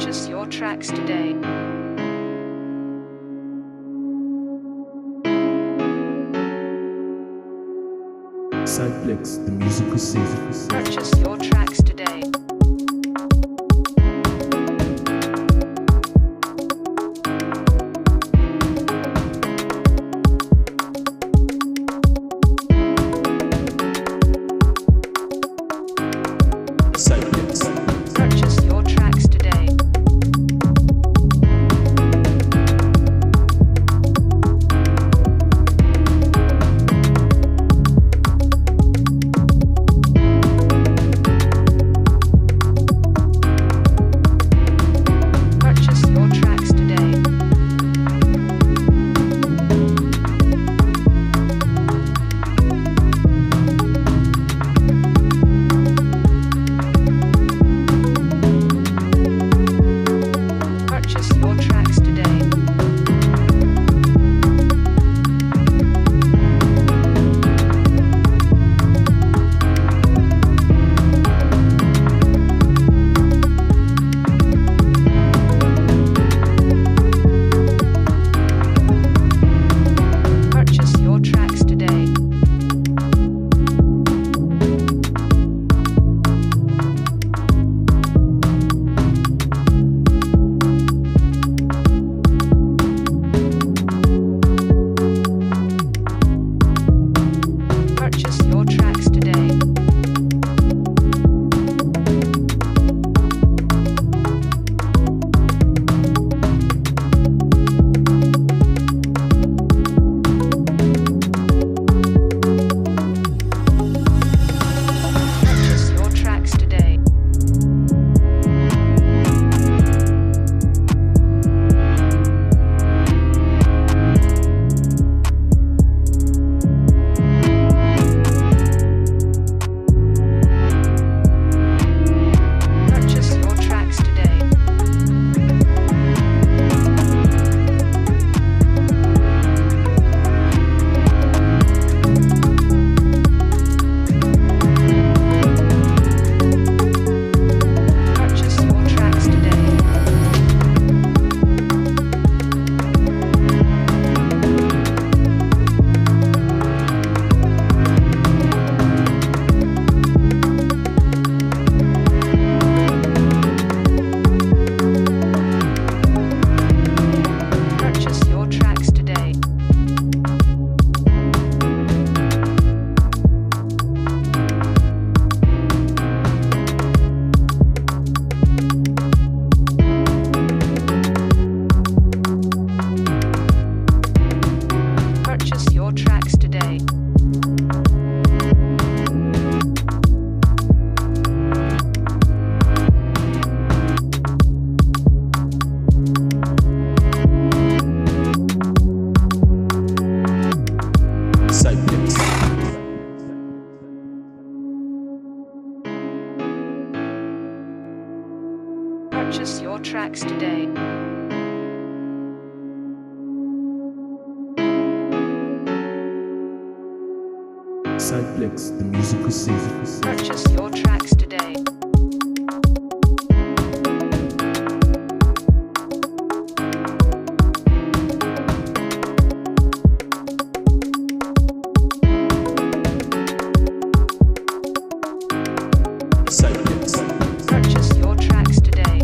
Purchase your tracks today. Clipclaps, the musical scene. Purchase your tracks today. Purchase your tracks today. Purchase your tracks today. Purchase your tracks today. Purchase your tracks today. Purchase your tracks today. Purchase your tracks today. Purchase your tracks today. Purchase your tracks today. Purchase your tracks today. Purchase your tracks today. Purchase your tracks today. Clipclaps, the musical scene. Purchase your tracks today. Purchase your tracks today.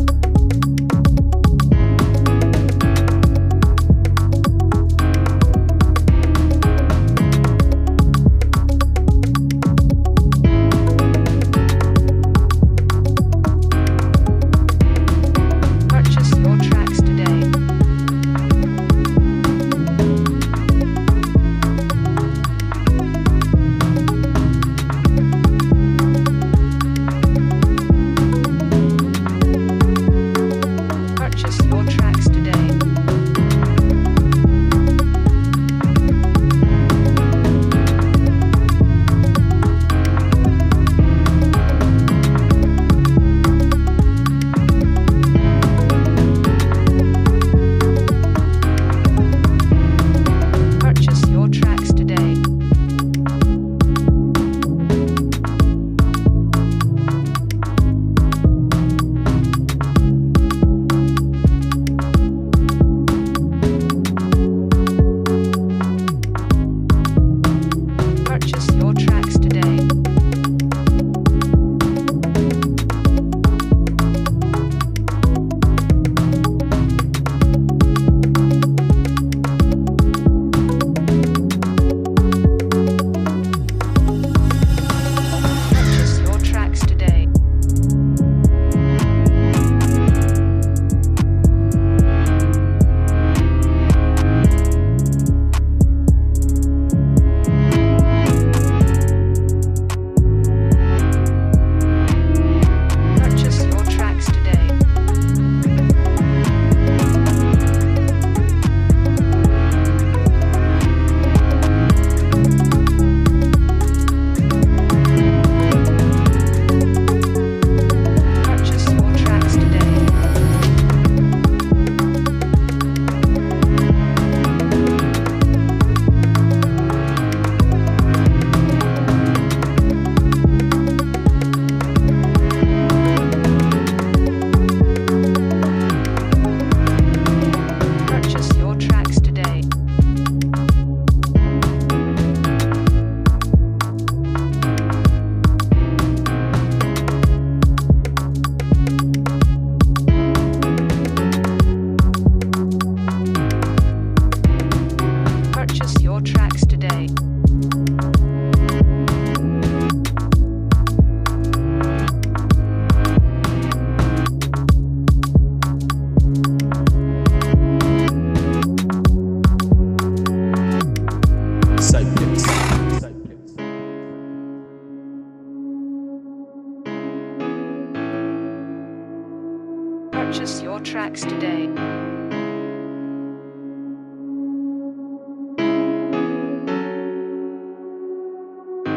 Purchase your tracks today.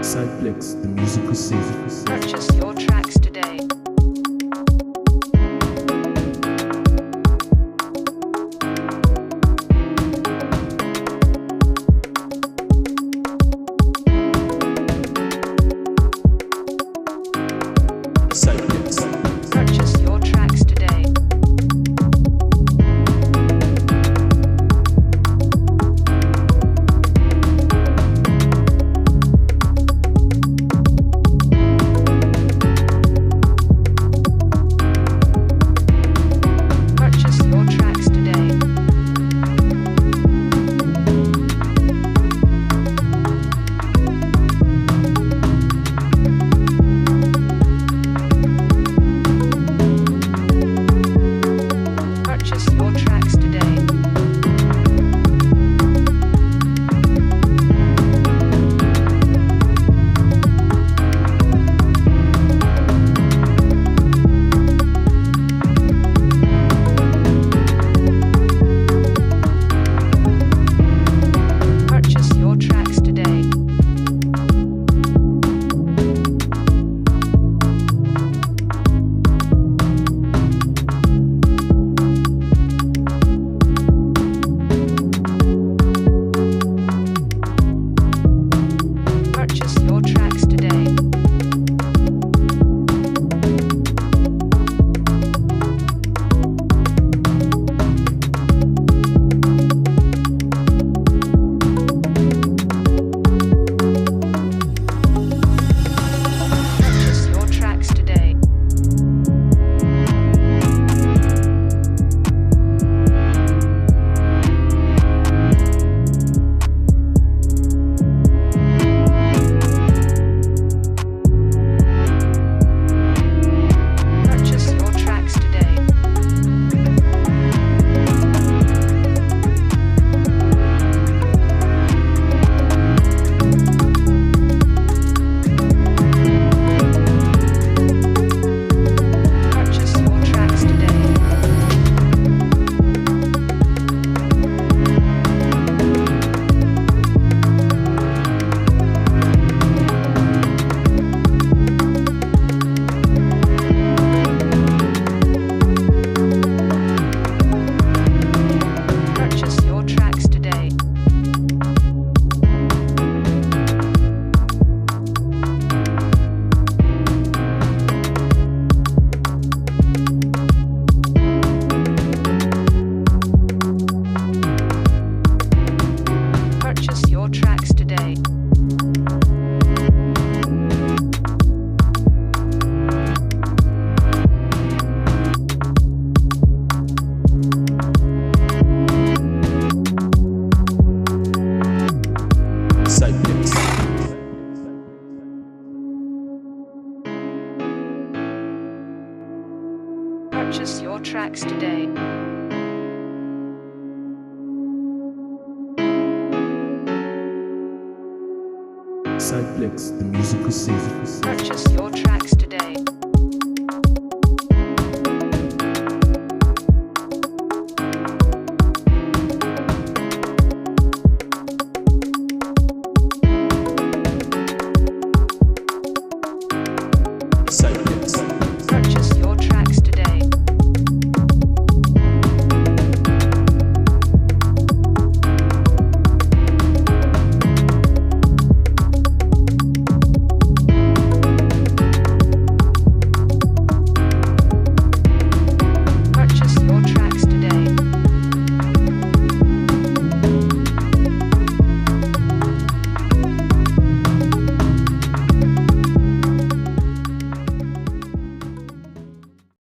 Cyplex, the musical scene. Purchase your tracks today. Cyplex. Purchase your tracks today. Purchase your tracks today. Purchase your tracks today. Purchase your tracks today. Purchase your tracks today. Purchase your tracks today. Purchase your tracks today. Purchase your tracks today. Purchase your tracks today. Purchase your tracks today. Cyplex. Purchase your tracks today. Cyplex, the musical scene. Purchase your tracks today.